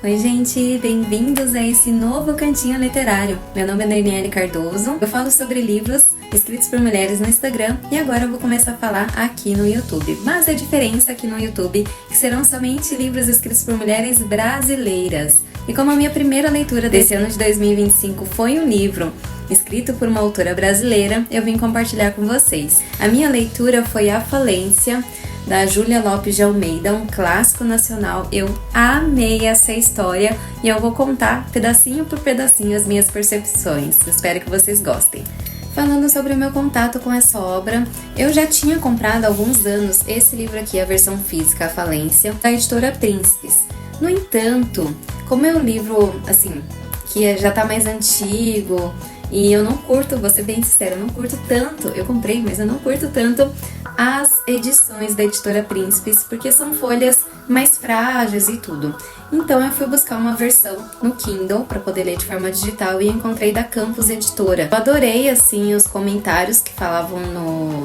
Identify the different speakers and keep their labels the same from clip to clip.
Speaker 1: Oi gente, bem-vindos a esse novo cantinho literário. Meu nome é Daniele Cardoso, eu falo sobre livros escritos por mulheres no Instagram e agora eu vou começar a falar aqui no YouTube. Mas a diferença aqui no YouTube é que serão somente livros escritos por mulheres brasileiras. E como a minha primeira leitura desse ano de 2025 foi um livro escrito por uma autora brasileira, eu vim compartilhar com vocês. A minha leitura foi A Falência, da Júlia Lopes de Almeida, um clássico nacional. Eu amei essa história e eu vou contar pedacinho por pedacinho as minhas percepções. Espero que vocês gostem. Falando sobre o meu contato com essa obra, eu já tinha comprado há alguns anos esse livro aqui, a versão física, A Falência, da editora Príncipes. No entanto, como é um livro, assim, que já tá mais antigo, e eu não curto, vou ser bem sincera, eu não curto tanto, eu comprei, mas eu não curto tanto as edições da editora Príncipes, porque são folhas mais frágeis e tudo. Então eu fui buscar uma versão no Kindle para poder ler de forma digital e encontrei da Campus Editora. Eu adorei, assim, os comentários que falavam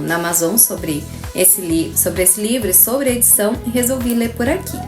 Speaker 1: na Amazon sobre esse livro e sobre a edição e resolvi ler por aqui.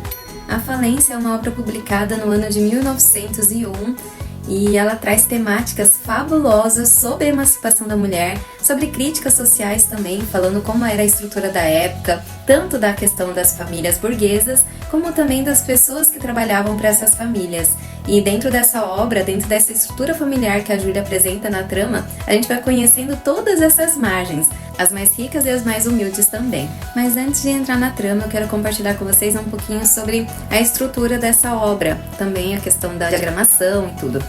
Speaker 1: A Falência é uma obra publicada no ano de 1901 e ela traz temáticas fabulosas sobre a emancipação da mulher, sobre críticas sociais também, falando como era a estrutura da época, tanto da questão das famílias burguesas, como também das pessoas que trabalhavam para essas famílias. E dentro dessa obra, dentro dessa estrutura familiar que a Júlia apresenta na trama, a gente vai conhecendo todas essas margens, as mais ricas e as mais humildes também. Mas antes de entrar na trama, eu quero compartilhar com vocês um pouquinho sobre a estrutura dessa obra, também a questão da diagramação e tudo.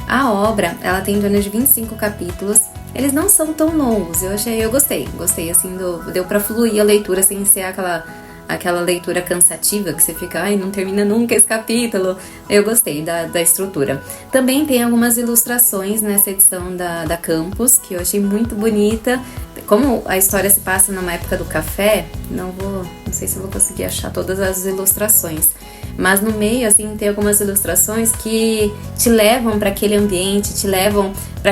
Speaker 1: A obra, ela tem em torno de 25 capítulos, eles não são tão longos, eu gostei assim, deu pra fluir a leitura sem ser aquela leitura cansativa que você fica, ai, não termina nunca esse capítulo. Eu gostei da estrutura. Também tem algumas ilustrações nessa edição da Campus, que eu achei muito bonita. Como a história se passa numa época do café, não sei se eu vou conseguir achar todas as ilustrações. Mas no meio, assim, tem algumas ilustrações que te levam para aquele ambiente, te levam para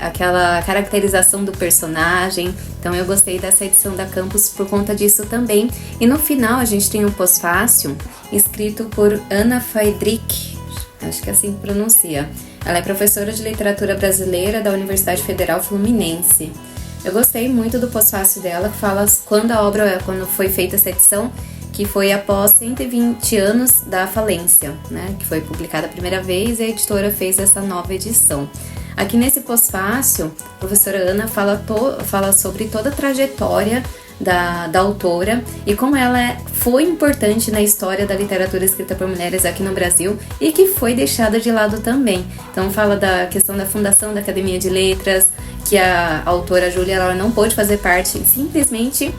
Speaker 1: aquela caracterização do personagem. Então eu gostei dessa edição da Campus por conta disso também. E no final a gente tem um pós-fácil escrito por Ana Friedrich, acho que assim pronuncia. Ela é professora de literatura brasileira da Universidade Federal Fluminense. Eu gostei muito do pós-fácil dela, que fala quando foi feita essa edição, que foi após 120 anos da falência, né, que foi publicada a primeira vez e a editora fez essa nova edição. Aqui nesse pós-fácil, a professora Ana fala sobre toda a trajetória da autora e como ela foi importante na história da literatura escrita por mulheres aqui no Brasil e que foi deixada de lado também. Então fala da questão da fundação da Academia de Letras, que a autora Júlia ela não pôde fazer parte simplesmente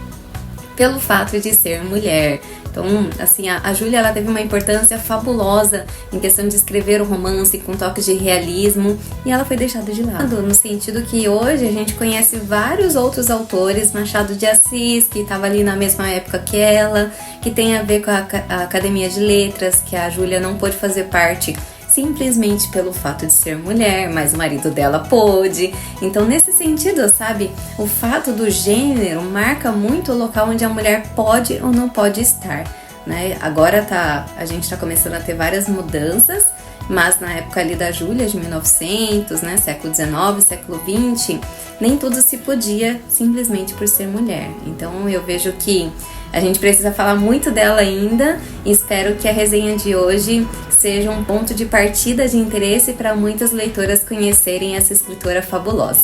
Speaker 1: pelo fato de ser mulher. Então, assim, a Júlia ela teve uma importância fabulosa em questão de escrever o romance com toques de realismo e ela foi deixada de lado, no sentido que hoje a gente conhece vários outros autores, Machado de Assis, que estava ali na mesma época que ela, que tem a ver com a Academia de Letras, que a Júlia não pôde fazer parte simplesmente pelo fato de ser mulher, mas o marido dela pôde. Então, nesse sentido, sabe, o fato do gênero marca muito o local onde a mulher pode ou não pode estar, né? Agora a gente tá começando a ter várias mudanças, mas na época ali da Júlia, de 1900, né, século XIX, século XX, nem tudo se podia simplesmente por ser mulher. Então, eu vejo que a gente precisa falar muito dela ainda e espero que a resenha de hoje seja um ponto de partida de interesse para muitas leitoras conhecerem essa escritora fabulosa.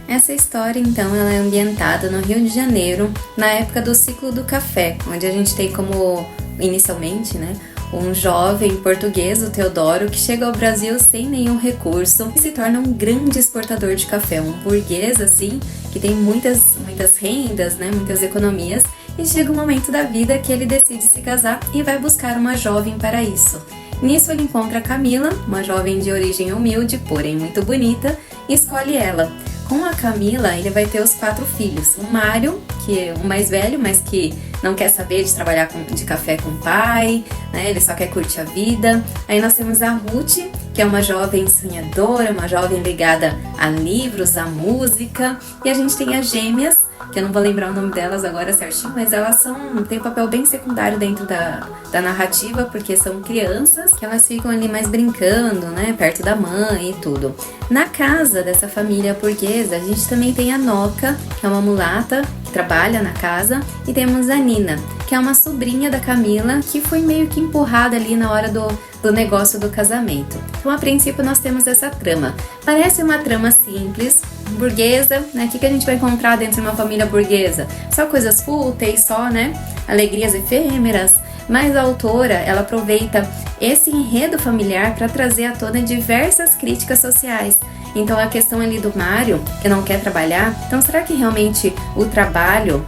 Speaker 1: Essa história, então, ela é ambientada no Rio de Janeiro, na época do ciclo do café, onde a gente tem como, inicialmente, né, um jovem português, o Teodoro, que chega ao Brasil sem nenhum recurso e se torna um grande exportador de café, um burguês, assim, que tem muitas rendas, né, muitas economias, e chega um momento da vida que ele decide se casar e vai buscar uma jovem para isso. Nisso ele encontra Camila, uma jovem de origem humilde, porém muito bonita, e escolhe ela. Com a Camila, ele vai ter os 4 filhos. O Mário, que é o mais velho, mas que não quer saber de trabalhar de café com o pai, né? Ele só quer curtir a vida. Aí nós temos a Ruth, que é uma jovem sonhadora, uma jovem ligada a livros, a música. E a gente tem as gêmeas, que eu não vou lembrar o nome delas agora certinho, mas elas têm um papel bem secundário dentro da narrativa, porque são crianças que elas ficam ali mais brincando, né, perto da mãe e tudo. Na casa dessa família burguesa, a gente também tem a Noca, que é uma mulata que trabalha na casa, e temos a Nina, que é uma sobrinha da Camila, que foi meio que empurrada ali na hora do negócio do casamento. Então, a princípio, nós temos essa trama. Parece uma trama simples, burguesa, né? O que a gente vai encontrar dentro de uma família burguesa? Só coisas fúteis, só, né? Alegrias efêmeras. Mas a autora, ela aproveita esse enredo familiar para trazer à tona diversas críticas sociais. Então, a questão ali do Mário, que não quer trabalhar, então será que realmente o trabalho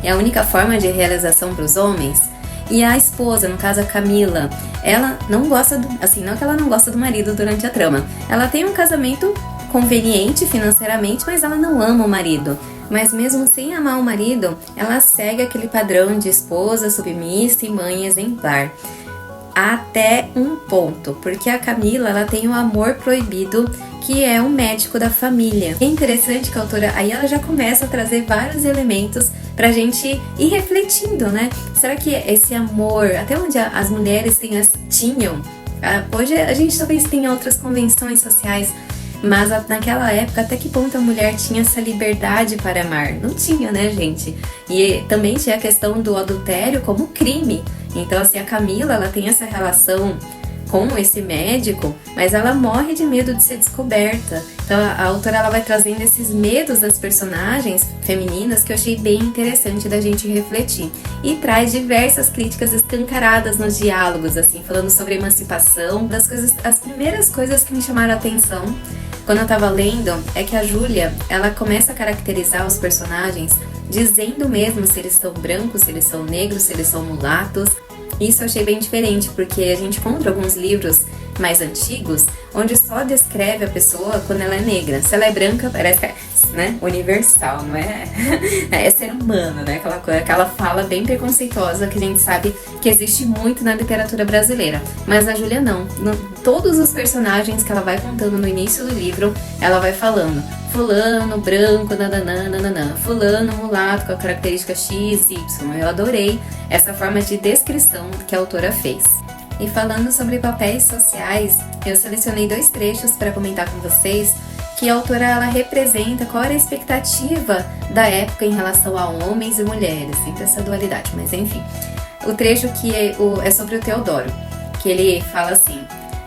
Speaker 1: é a única forma de realização para os homens? E a esposa, no caso a Camila, ela não gosta não que ela não gosta do marido durante a trama. Ela tem um casamento conveniente financeiramente, mas ela não ama o marido. Mas mesmo sem amar o marido, ela segue aquele padrão de esposa submissa e mãe exemplar. Até um ponto, porque a Camila, ela tem o amor proibido, que é o médico da família. É interessante que a autora, aí ela já começa a trazer vários elementos pra gente ir refletindo, né? Será que esse amor, até onde as mulheres tinham, hoje a gente talvez tenha outras convenções sociais, mas naquela época, até que ponto a mulher tinha essa liberdade para amar? Não tinha, né, gente? E também tinha a questão do adultério como crime. Então, assim, a Camila, ela tem essa relação com esse médico, mas ela morre de medo de ser descoberta. Então, a autora, ela vai trazendo esses medos das personagens femininas que eu achei bem interessante da gente refletir. E traz diversas críticas escancaradas nos diálogos, assim, falando sobre emancipação. As primeiras coisas que me chamaram a atenção quando eu tava lendo é que a Júlia, ela começa a caracterizar os personagens dizendo mesmo se eles são brancos, se eles são negros, se eles são mulatos. Isso eu achei bem diferente, porque a gente encontra alguns livros mais antigos onde só descreve a pessoa quando ela é negra. Se ela é branca, parece que é, né, universal, não é? É ser humano, né? Aquela fala bem preconceituosa que a gente sabe que existe muito na literatura brasileira. Mas a Júlia não. Todos os personagens que ela vai contando no início do livro, ela vai falando fulano, branco, nananana, fulano, mulato, com a característica X, Y. Eu adorei essa forma de descrição que a autora fez. E falando sobre papéis sociais, eu selecionei 2 trechos para comentar com vocês que a autora, ela representa qual era a expectativa da época em relação a homens e mulheres, sempre essa dualidade, mas enfim. O trecho que é sobre o Teodoro, que ele fala assim: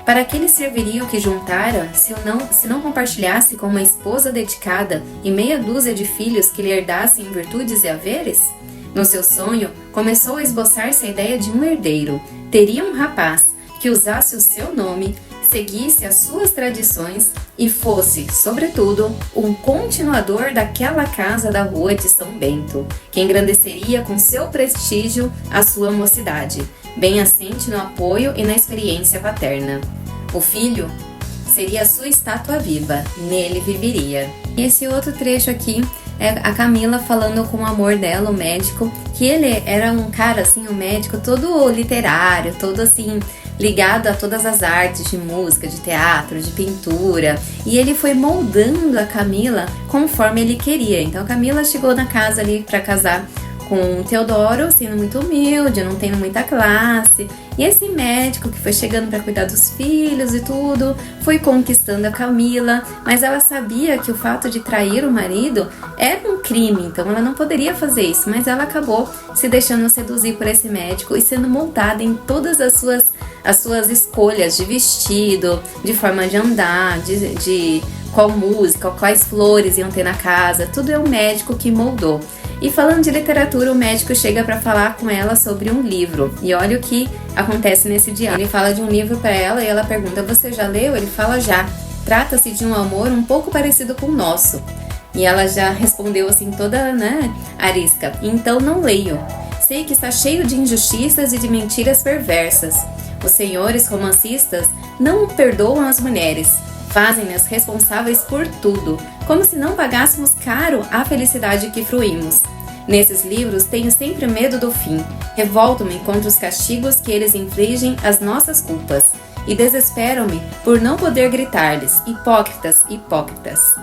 Speaker 1: para que lhe serviria o que juntara se não compartilhasse com uma esposa dedicada e meia dúzia de filhos que lhe herdassem virtudes e haveres? No seu sonho, começou a esboçar-se a ideia de um herdeiro. Teria um rapaz que usasse o seu nome, seguisse as suas tradições e fosse, sobretudo, um continuador daquela casa da rua de São Bento, que engrandeceria com seu prestígio a sua mocidade, bem assente no apoio e na experiência paterna. O filho seria a sua estátua viva, nele viveria. E esse outro trecho aqui é a Camila falando com o amor dela, o médico, que ele era um cara, assim, um médico todo literário, todo assim, ligado a todas as artes de música, de teatro, de pintura, e ele foi moldando a Camila conforme ele queria. Então a Camila chegou na casa ali para casar com o Teodoro, sendo muito humilde, não tendo muita classe, e esse médico que foi chegando para cuidar dos filhos e tudo, foi conquistando a Camila, mas ela sabia que o fato de trair o marido era um crime, então ela não poderia fazer isso, mas ela acabou se deixando seduzir por esse médico e sendo moldada em todas as suas escolhas de vestido, de forma de andar, de qual música, quais flores iam ter na casa, tudo é o médico que moldou. E falando de literatura, o médico chega para falar com ela sobre um livro. E olha o que acontece nesse diálogo. Ele fala de um livro para ela e ela pergunta: você já leu? Ele fala: já. Trata-se de um amor um pouco parecido com o nosso. E ela já respondeu assim toda, né, arisca: então não leio. Sei que está cheio de injustiças e de mentiras perversas. Os senhores romancistas não perdoam as mulheres. Fazem-nas responsáveis por tudo, como se não pagássemos caro a felicidade que fruímos. Nesses livros tenho sempre medo do fim, revolto-me contra os castigos que eles infligem às nossas culpas, e desespero-me por não poder gritar-lhes: hipócritas, hipócritas.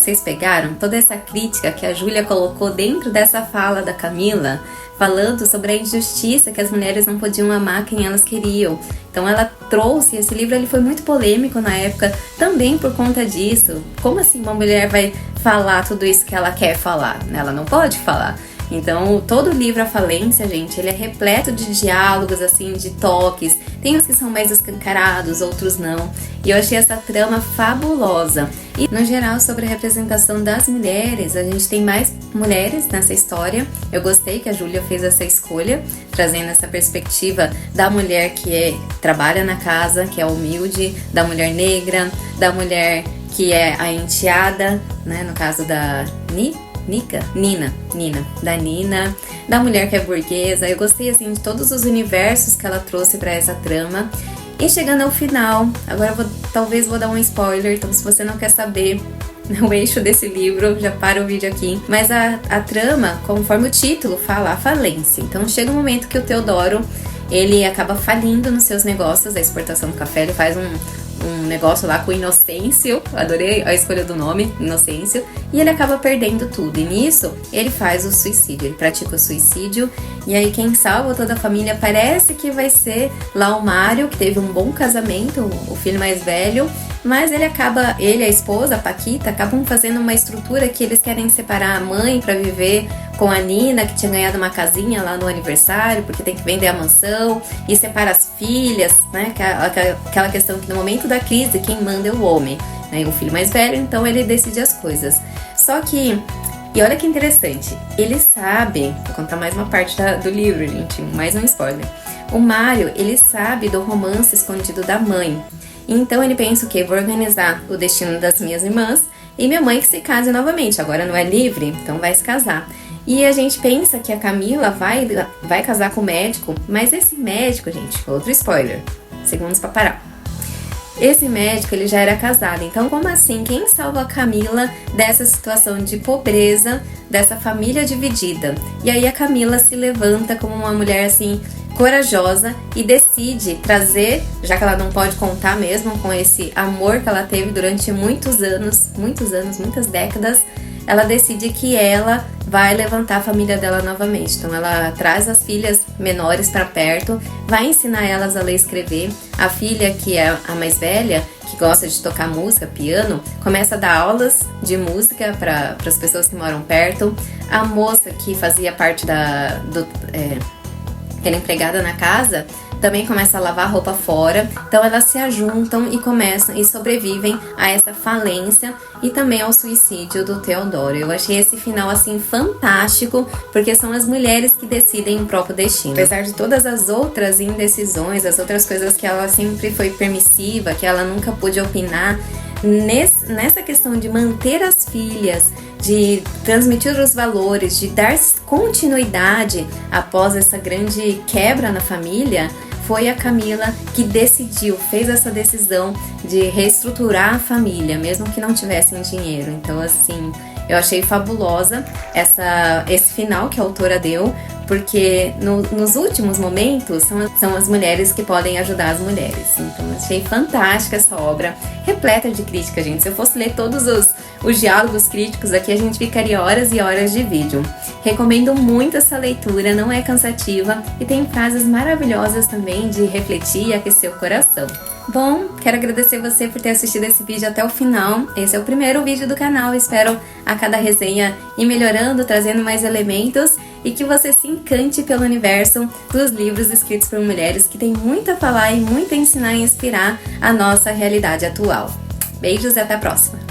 Speaker 1: vocês pegaram toda essa crítica que a Júlia colocou dentro dessa fala da Camila, falando sobre a injustiça que as mulheres não podiam amar quem elas queriam. Então ela trouxe, esse livro ele foi muito polêmico na época, também por conta disso. Como assim uma mulher vai falar tudo isso que ela quer falar? Ela não pode falar. Então, todo o livro A Falência, gente, ele é repleto de diálogos, assim, de toques. Tem uns que são mais escancarados, outros não. E eu achei essa trama fabulosa. E, no geral, sobre a representação das mulheres, a gente tem mais mulheres nessa história. Eu gostei que a Júlia fez essa escolha, trazendo essa perspectiva da mulher que trabalha na casa, que é humilde, da mulher negra, da mulher que é a enteada, né, no caso da Nina, da mulher que é burguesa. Eu gostei assim de todos os universos que ela trouxe para essa trama. E chegando ao final, agora talvez vou dar um spoiler, então se você não quer saber o eixo desse livro, já para o vídeo aqui. Mas a trama, conforme o título fala, a falência. Então chega um momento que o Teodoro, ele acaba falindo nos seus negócios da exportação do café. Ele faz um negócio lá com o Inocêncio, adorei a escolha do nome, Inocêncio, e ele acaba perdendo tudo. E nisso, ele faz o suicídio, ele pratica o suicídio, e aí quem salva toda a família parece que vai ser lá o Mário, que teve um bom casamento, o filho mais velho, mas ele e a esposa, a Paquita, acabam fazendo uma estrutura que eles querem separar a mãe para viver com a Nina, que tinha ganhado uma casinha lá no aniversário, porque tem que vender a mansão, e separa as filhas, né, aquela questão que no momento da crise quem manda é o homem, né, o filho mais velho, então ele decide as coisas. Só que, e olha que interessante, ele sabe, vou contar mais uma parte do livro, gente, mais um spoiler. O Mário, ele sabe do romance escondido da mãe. Então ele pensa o quê? Vou organizar o destino das minhas irmãs e minha mãe que se case novamente. Agora não é livre, então vai se casar. E a gente pensa que a Camila vai casar com o médico, mas esse médico, gente, outro spoiler, segundos pra parar. Esse médico, ele já era casado, então como assim? Quem salva a Camila dessa situação de pobreza, dessa família dividida? E aí a Camila se levanta como uma mulher assim, corajosa, e decide trazer, já que ela não pode contar mesmo com esse amor que ela teve durante muitas décadas, ela decide que ela vai levantar a família dela novamente. Então ela traz as filhas menores para perto, vai ensinar elas a ler e escrever. A filha, que é a mais velha, que gosta de tocar música, piano, começa a dar aulas de música para as pessoas que moram perto. A moça que fazia parte que era empregada na casa, também começa a lavar roupa fora. Então elas se ajuntam e começam e sobrevivem a essa falência e também ao suicídio do Teodoro. Eu achei esse final assim fantástico, porque são as mulheres que decidem o próprio destino. Apesar de todas as outras indecisões, as outras coisas que ela sempre foi permissiva, que ela nunca pôde opinar, nessa questão de manter as filhas, de transmitir os valores, de dar continuidade após essa grande quebra na família, foi a Camila que fez essa decisão de reestruturar a família, mesmo que não tivessem dinheiro. Então, assim, eu achei fabulosa esse final que a autora deu, porque nos últimos momentos são as mulheres que podem ajudar as mulheres. Então, eu achei fantástica essa obra, repleta de crítica, gente. Se eu fosse ler todos os diálogos críticos aqui, a gente ficaria horas e horas de vídeo. Recomendo muito essa leitura, não é cansativa e tem frases maravilhosas também de refletir e aquecer o coração. Bom, quero agradecer você por ter assistido esse vídeo até o final. Esse é o primeiro vídeo do canal, espero a cada resenha ir melhorando, trazendo mais elementos e que você se encante pelo universo dos livros escritos por mulheres, que tem muito a falar e muito a ensinar e inspirar a nossa realidade atual. Beijos e até a próxima!